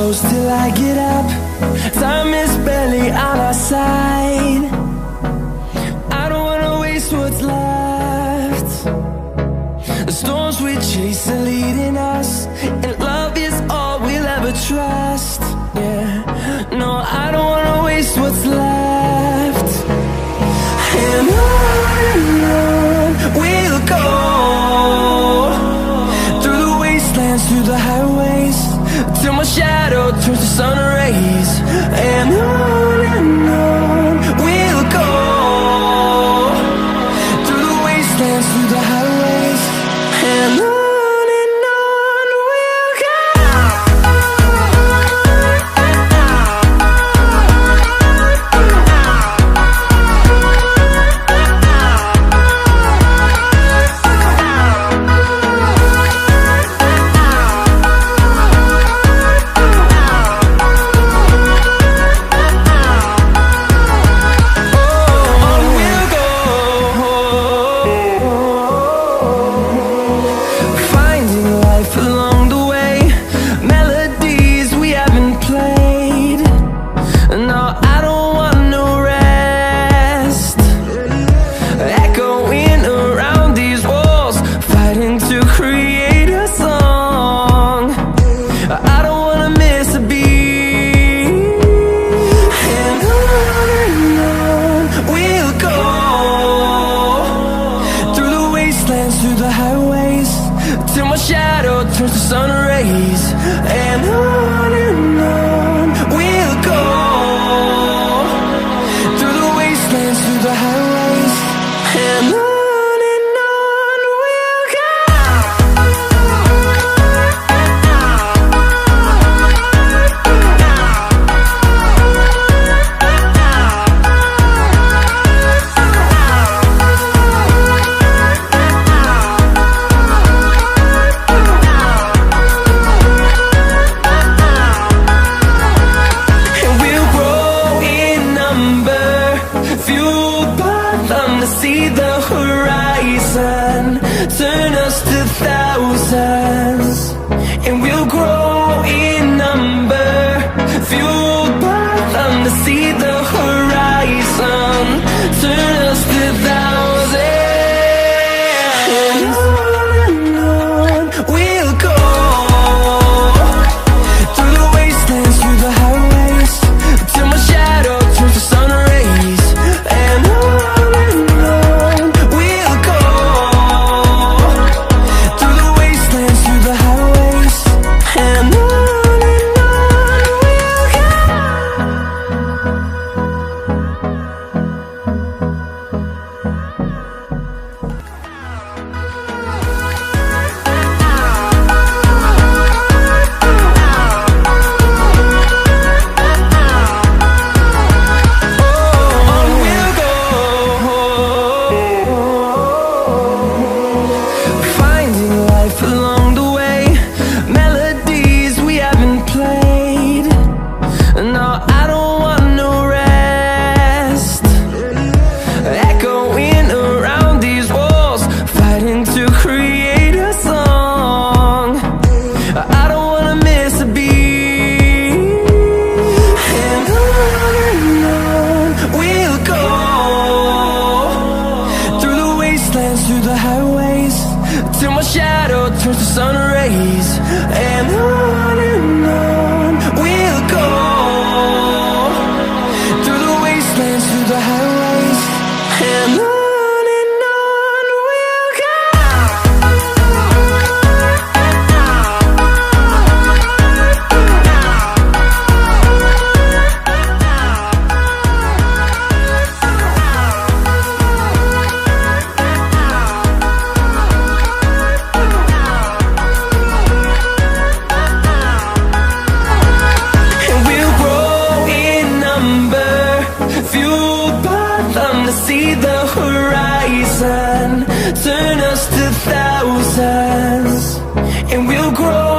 close till I get up. Time is barely on our side. I don't wanna waste what's left. The storms we chase are leading us, and love is all we'll ever trust. Yeah, no, I don't wanna waste what's left. And on we'll go, through the wastelands, through the highways, till my shadow turns to sun rays. And on we'll go, through the wastelands, through the highways, and on. Turn us to thousands, and we'll grow